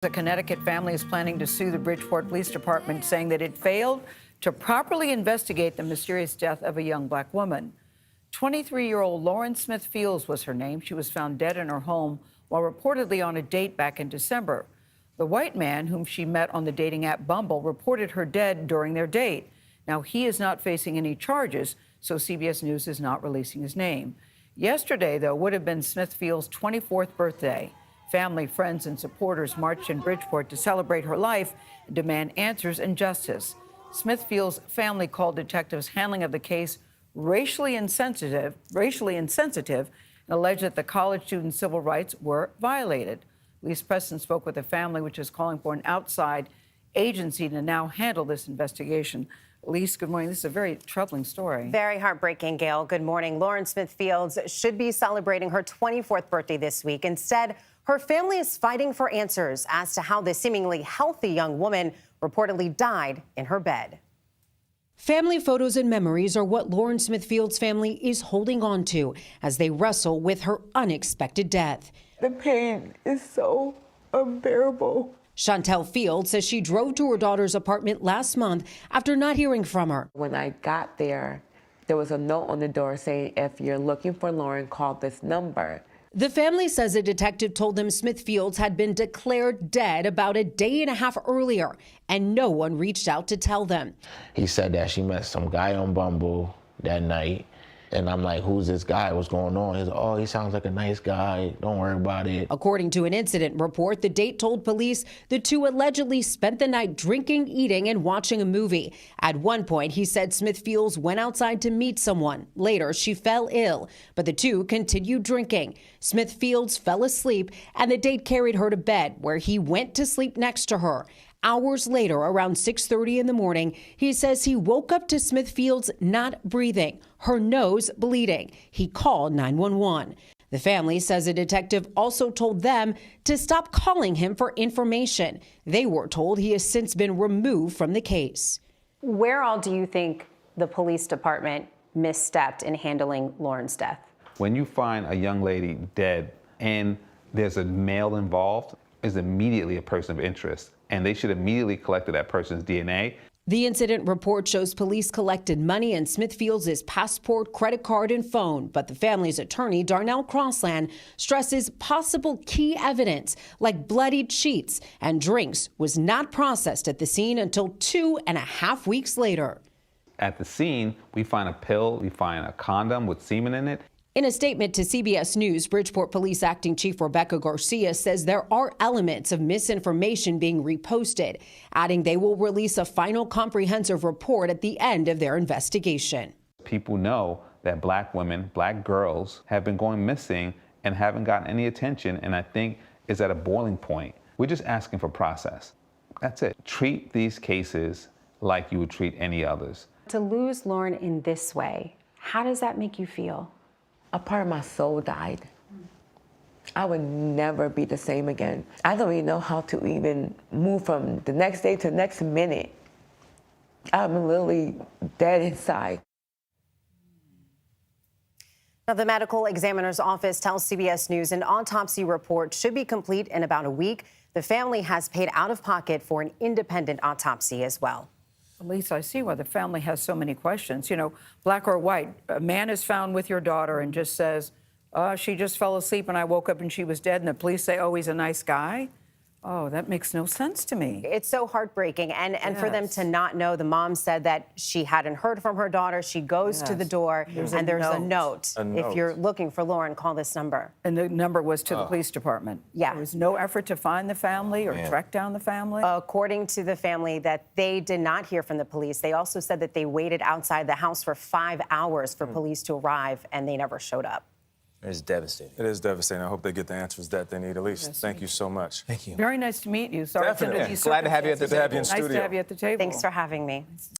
A Connecticut family is planning to sue the Bridgeport Police Department, saying that it failed to properly investigate the mysterious death of a young black woman. 23-year-old Lauren Smith Fields was her name. She was found dead in her home while reportedly on a date back in December. The white man, whom she met on the dating app Bumble, reported her dead during their date. Now, he is not facing any charges, so CBS News is not releasing his name. Yesterday, though, would have been Smith Fields' 24th birthday. Family, friends, and supporters marched in Bridgeport to celebrate her life and demand answers and justice. Smith Fields' family called detectives' handling of the case racially insensitive, and alleged that the college student's civil rights were violated. Elise Preston spoke with the family, which is calling for an outside agency to now handle this investigation. Elise, good morning. This is a very troubling story. Very heartbreaking, Gayle. Good morning. Lauren Smith Fields should be celebrating her 24th birthday this week. Instead, her family is fighting for answers as to how this seemingly healthy young woman reportedly died in her bed. Family photos and memories are what Lauren Smith Fields' family is holding on to as they wrestle with her unexpected death. The pain is so unbearable. Chantel Fields says she drove to her daughter's apartment last month after not hearing from her. When I got there was a note on the door saying, if you're looking for Lauren, call this number. The family says a detective told them Smith Fields had been declared dead about a day and a half earlier, and no one reached out to tell them. He said that she met some guy on Bumble that night. And I'm like, who's this guy? What's going on? He's like, oh, he sounds like a nice guy. Don't worry about it. According to an incident report, the date told police the two allegedly spent the night drinking, eating, and watching a movie. At one point, he said Smith Fields went outside to meet someone. Later, she fell ill, but the two continued drinking. Smith Fields fell asleep, and the date carried her to bed, where he went to sleep next to her. Hours later, around 6:30 in the morning, he says he woke up to Smith Fields not breathing, her nose bleeding. He called 911. The family says a detective also told them to stop calling him for information. They were told he has since been removed from the case. Where all do you think the police department misstepped in handling Lauren's death? When you find a young lady dead and there's a male involved, is immediately a person of interest, and they should immediately collect that person's DNA. The incident report shows police collected money in Smith Fields' passport, credit card, and phone, but the family's attorney, Darnell Crossland, stresses possible key evidence like bloodied sheets and drinks was not processed at the scene until 2.5 weeks later. At the scene, we find a pill, we find a condom with semen in it. In a statement to CBS News, Bridgeport Police Acting Chief Rebecca Garcia says there are elements of misinformation being reposted, adding they will release a final comprehensive report at the end of their investigation. People know that black women, black girls have been going missing and haven't gotten any attention, and I think is at a boiling point. We're just asking for process. That's it. Treat these cases like you would treat any others. To lose Lauren in this way, how does that make you feel? A part of my soul died. I would never be the same again. I don't even know how to even move from the next day to the next minute. I'm literally dead inside. Now, the medical examiner's office tells CBS News an autopsy report should be complete in about a week. The family has paid out of pocket for an independent autopsy as well. Elise, I see why the family has so many questions. You know, black or white, a man is found with your daughter and just says, she just fell asleep and I woke up and she was dead, and the police say, oh, he's a nice guy. Oh, that makes no sense to me. It's so heartbreaking. And for them to not know, the mom said that she hadn't heard from her daughter. She goes to the door and there's a note. If you're looking for Lauren, call this number. And the number was to the police department. Yeah. There was no effort to find the family or track down the family? According to the family, that they did not hear from the police. They also said that they waited outside the house for 5 hours for police to arrive, and they never showed up. It's devastating. It is devastating. I hope they get the answers that they need. Elise, thank you so much. Thank you. Very nice to meet you. Sorry Definitely. to these Glad to have you at the circumstances. table. Nice to have you at the table. Thanks for having me.